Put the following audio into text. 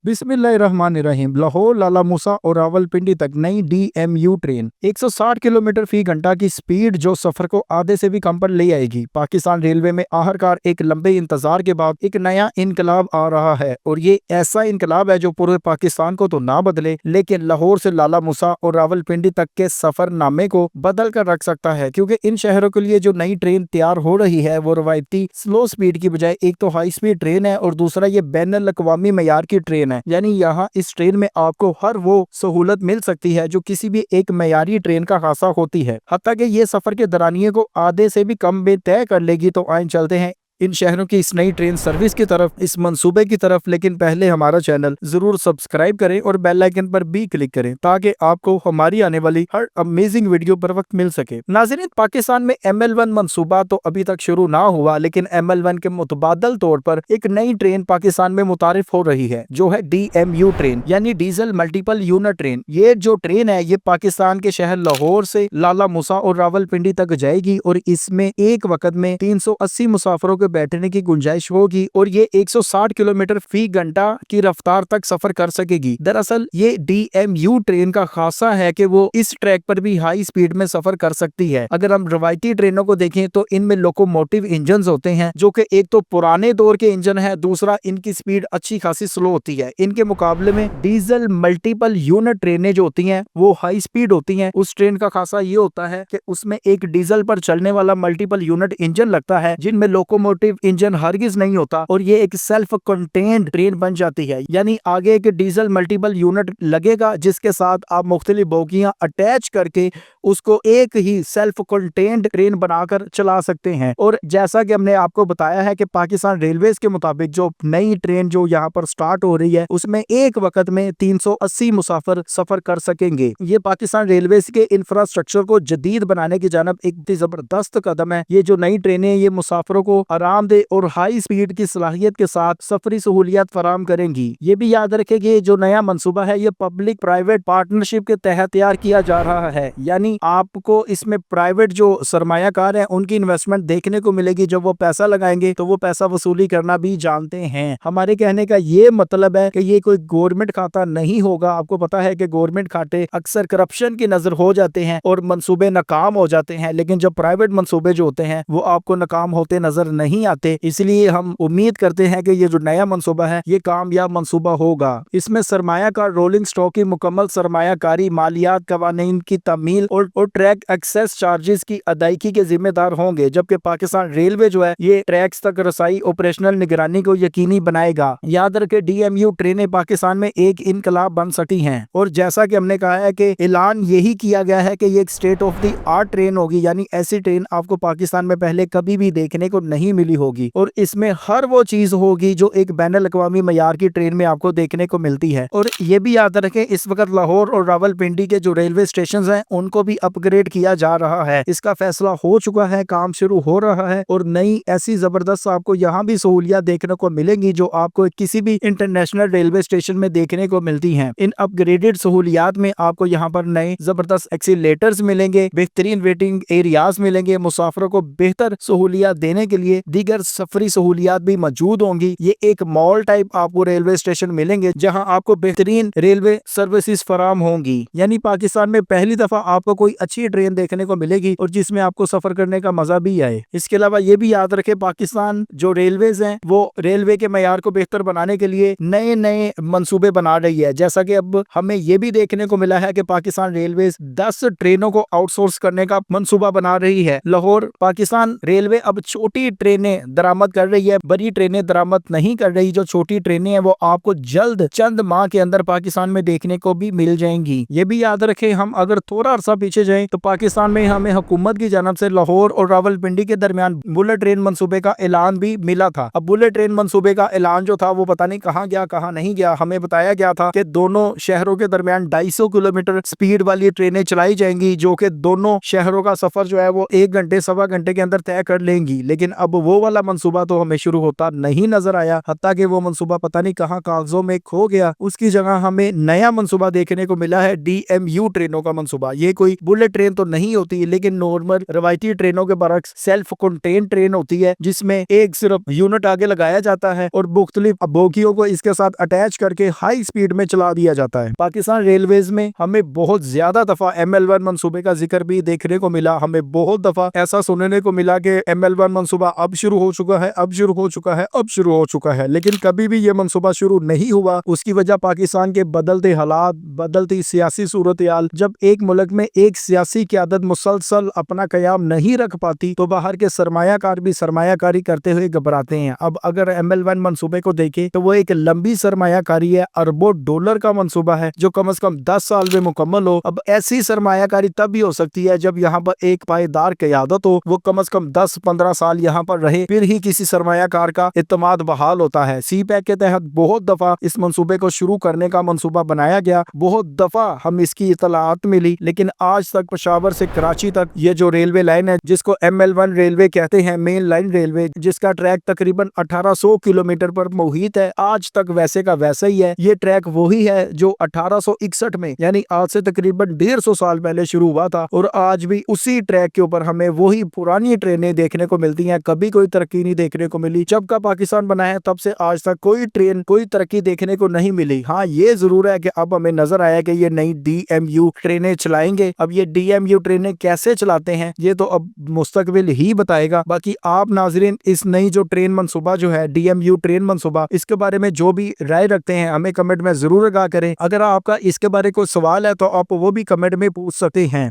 बिस्मिल्लाहिर्रहमानिर्रहीम। लाहौर, लाला मूसा और रावलपिंडी तक नई DMU ट्रेन 160 किलोमीटर फी घंटा की स्पीड जो सफर को आधे से भी कम पर ले आएगी। पाकिस्तान रेलवे में आखिरकार एक लंबे इंतजार के बाद एक नया इनकलाब आ रहा है और ये ऐसा इनकलाब है जो पूरे पाकिस्तान को तो ना बदले लेकिन लाहौर से लाला मूसा और रावलपिंडी तक के सफरनामे को बदल कर रख सकता है, क्योंकि इन शहरों के लिए जो नई ट्रेन तैयार हो रही है वो रवायती स्लो स्पीड की बजाय एक तो हाई स्पीड ट्रेन है और दूसरा ये बैनुल अक़वामी मयार की ट्रेन है। यानी यहाँ इस ट्रेन में आपको हर वो सहूलत मिल सकती है जो किसी भी एक मयारी ट्रेन का खासा होती है। हत्ता कि ये सफर के दरानिये को आधे से भी कम में तय कर लेगी। तो आइन चलते हैं इन शहरों की इस नई ट्रेन सर्विस की तरफ, इस मंसूबे की तरफ। लेकिन पहले हमारा चैनल जरूर सब्सक्राइब करें और बेल आइकन पर भी क्लिक करें ताकि आपको हमारी आने वाली हर अमेजिंग वीडियो पर वक्त मिल सके। नाज़रीन, पाकिस्तान में ML1 मंसूबा तो अभी तक शुरू ना हुआ, लेकिन ML1 के मुतबादल तौर पर एक नई ट्रेन पाकिस्तान में मुतारिफ हो रही है जो है DMU ट्रेन, यानी डीजल मल्टीपल यूनिट ट्रेन। ये जो ट्रेन है ये पाकिस्तान के शहर लाहौर से लाला मूसा और रावलपिंडी तक जाएगी और इसमें एक वक्त में 380 मुसाफिरों के बैठने की गुंजाइश होगी और ये 160 किलोमीटर फी घंटा की रफ्तार तक सफर कर सकेगी। दरअसल ये DMU ट्रेन का खासा है कि वो इस ट्रैक पर भी हाई स्पीड में सफर कर सकती है। अगर हम रवायती ट्रेनों को देखें तो इनमें लोकोमोटिव इंजन होते हैं जो कि एक तो पुराने दौर के इंजन है, दूसरा इनकी स्पीड अच्छी खासी स्लो होती है। इनके मुकाबले में डीजल मल्टीपल यूनिट ट्रेनें जो होती हैं वो हाई स्पीड होती हैं। उस ट्रेन का खासा ये होता है कि उसमें एक डीजल पर चलने वाला मल्टीपल यूनिट इंजन लगता है, जिनमें लोकोमोटिव इंजन हरगिज नहीं होता और ये एक सेल्फ कंटेन्ड ट्रेन बन जाती है। यानी आगे एक डीजल मल्टीपल यूनिट लगेगा जिसके साथ आप मुख्तलिफ बोगियां अटैच करके उसको एक ही सेल्फ कंटेन्ड ट्रेन बनाकर चला सकते हैं। और जैसा कि हमने आपको बताया है कि पाकिस्तान रेलवेज के मुताबिक जो नई ट्रेन जो यहाँ पर स्टार्ट हो रही है उसमें एक वक्त में 380 मुसाफिर सफर कर सकेंगे। ये पाकिस्तान रेलवेज के इंफ्रास्ट्रक्चर को जदीद बनाने की जानब एक जबरदस्त कदम है। ये जो नई ट्रेनें ये मुसाफिरों को आरामदेह और हाई स्पीड की सलाहियत के साथ सफरी सहूलियत फराम करेंगी। ये भी याद रखें कि जो नया मंसूबा है ये पब्लिक प्राइवेट पार्टनरशिप के तहत तैयार किया जा रहा है। यानी आपको इसमें प्राइवेट जो सरमायाकार हैं उनकी इन्वेस्टमेंट देखने को मिलेगी। जब वो पैसा लगाएंगे तो वो पैसा वसूली करना भी जानते हैं। हमारे कहने का ये मतलब है कि ये कोई गवर्नमेंट खाता नहीं होगा। आपको पता है कि गवर्नमेंट खाते अक्सर करप्शन की नजर हो जाते हैं और मंसूबे नाकाम हो जाते हैं, लेकिन जब प्राइवेट मंसूबे जो होते हैं वो आपको नाकाम होते नजर नहीं आते। इसलिए हम उम्मीद करते हैं कि ये जो नया मंसूबा है ये कामयाब मंसूबा होगा। इसमें सरमायाकार रोलिंग स्टॉक की मुकम्मल सरमायाकारी, मालियात, कवानीन की तमील और ट्रैक एक्सेस चार्जेस की अदायगी के जिम्मेदार होंगे, जबकि पाकिस्तान रेलवे जो है ये ट्रैक्स तक रसाई ऑपरेशनल निगरानी को यकीनी बनाएगा। याद रखे DMU ट्रेनें पाकिस्तान में एक इनकलाब बन सकती हैं और जैसा कि हमने कहा है कि ऐलान यही किया गया है कि ये एक state of the art train होगी। यानी ऐसी ट्रेन आपको पाकिस्तान में पहले कभी भी देखने को नहीं मिली होगी और इसमें हर वो चीज होगी जो एक बैनुल अक़वामी मयार की ट्रेन में आपको देखने को मिलती है। और ये भी याद रखें इस वक्त लाहौर और रावलपिंडी के जो रेलवे स्टेशन हैं उनको भी अपग्रेड किया जा रहा है। इसका फैसला हो चुका है, काम शुरू हो रहा है और नई ऐसी जबरदस्त आपको यहाँ भी सहूलियत देखने को मिलेंगी जो आपको किसी भी इंटरनेशनल रेलवे स्टेशन में देखने को मिलती है। इन अपग्रेडेड सहूलियात में आपको यहाँ पर नए जबरदस्त एक्सीलेटर्स मिलेंगे, बेहतरीन वेटिंग एरियाज मिलेंगे, मुसाफिरों को बेहतर सहूलियत देने के लिए दीगर सफरी सहूलियात भी मौजूद होंगी। ये एक मॉल टाइप आपको रेलवे स्टेशन मिलेंगे जहां आपको बेहतरीन रेलवे सर्विसेज फराम होंगी। यानी पाकिस्तान में पहली दफा आपको कोई अच्छी ट्रेन देखने को मिलेगी और जिसमें आपको सफर करने का मजा भी आए। इसके अलावा ये भी याद रखे पाकिस्तान जो रेलवेज हैं वो रेलवे के मयार को बेहतर बनाने के लिए नए नए मंसूबे बना रही है। जैसा कि अब हमें ये भी देखने को मिला है कि पाकिस्तान रेलवेज 10 ट्रेनों को आउटसोर्स करने का मंसूबा बना रही है। लाहौर पाकिस्तान रेलवे अब छोटी ट्रेनें दरामद कर रही है, बड़ी ट्रेनें दरामद नहीं कर रही। जो छोटी ट्रेनें हैं वो आपको जल्द चंद माह के अंदर पाकिस्तान में देखने को भी मिल जाएंगी। ये भी याद रखें हम अगर थोड़ा अरसा पीछे जाएं तो पाकिस्तान में हमें हुकूमत की जानब से लाहौर और रावलपिंडी के दरमियान बुलेट ट्रेन मंसूबे का ऐलान भी मिला था। अब बुलेट ट्रेन मंसूबे का ऐलान जो था वो पता नहीं कहाँ गया कहाँ नहीं गया। हमें बताया गया था कि दोनों शहरों के दरमियान 250 किलोमीटर स्पीड वाली ट्रेनें चलाई जाएंगी जो कि दोनों शहरों का सफर जो है वो 1 घंटे सवा घंटे के अंदर तय कर लेंगी। लेकिन अब वो वाला मंसूबा तो हमें शुरू होता नहीं नजर आया, हत्ता कि वो मंसूबा पता नहीं कहाँ कागजों में खो गया। उसकी जगह हमें नया मंसूबा देखने को मिला है DMU ट्रेनों का मंसूबा। ये कोई बुलेट ट्रेन तो नहीं होती, लेकिन नॉर्मल रवायती ट्रेनों के बरक्स सेल्फ कंटेन ट्रेन होती है, जिसमें एक सिर्फ यूनिट आगे लगाया जाता है और मुख्तलिफ बोगियों को इसके साथ अटैच करके हाई स्पीड में चला दिया जाता है। पाकिस्तान रेलवेज में हमें बहुत ज्यादा दफा ML1 मंसूबे का जिक्र भी देखने को मिला। हमें बहुत दफा ऐसा सुनने को मिला कि ML1 मंसूबा अब शुरू हो चुका है, अब शुरू हो चुका है, अब शुरू हो चुका है, लेकिन कभी भी ये मंसूबा शुरू नहीं हुआ। उसकी वजह पाकिस्तान के बदलते हालात, बदलती सियासी सूरत-ए-हाल। जब एक मुल्क में एक सियासी क़यादत मुसलसल अपना कयाम नहीं रख पाती तो बाहर के सरमायाकार भी सरमायाकारी करते हुए घबराते हैं। अब अगर ML1 मंसूबे को देखें तो वो एक लंबी सरमायाकारी है, अरबों डॉलर का मंसूबा है जो कम से कम 10 साल में मुकम्मल हो। अब ऐसी सरमायाकारी तब भी हो सकती है जब यहाँ पर एक पायदार क़यादत हो, वो कम से कम 10-15 साल यहाँ पर रहे, फिर ही किसी सरमायाकार का इत्तेमाद बहाल होता है। CPEC के तहत बहुत दफा इस मंसूबे को शुरू करने का मंसूबा बनाया गया, बहुत दफा हम इसकी इतलात मिली, लेकिन आज तक पेशावर से कराची तक ये जो रेलवे लाइन है, जिसको ML1 रेलवे कहते हैं, मेन लाइन रेलवे, जिसका ट्रैक तकरीबन 1800 किलोमीटर पर मुहित है, आज तक वैसे का वैसा ही है। ये ट्रैक वही है जो 1861 में, यानी आज से तकरीबन 150 साल पहले शुरू हुआ था, और आज भी उसी ट्रैक के ऊपर हमें वही पुरानी ट्रेनें देखने को मिलती हैं। कभी कोई तरक्की नहीं देखने को मिली। जब का पाकिस्तान बना है तब से आज तक कोई ट्रेन, कोई तरक्की देखने को नहीं मिली। हाँ, ये जरूर है कि अब हमें नजर आया कि ये नई DMU ट्रेनें चलाएंगे। अब ये DMU ट्रेनें कैसे चलाते हैं ये तो अब मुस्तकबिल ही बताएगा। बाकी आप नाजरीन इस नई जो ट्रेन मंसूबा जो है DMU ट्रेन मंसूबा, इसके बारे में जो भी राय रखते हैं हमें कमेंट में जरूर आगाह करें। अगर आपका इसके बारे कोई सवाल है तो आप वो भी कमेंट में पूछ सकते हैं।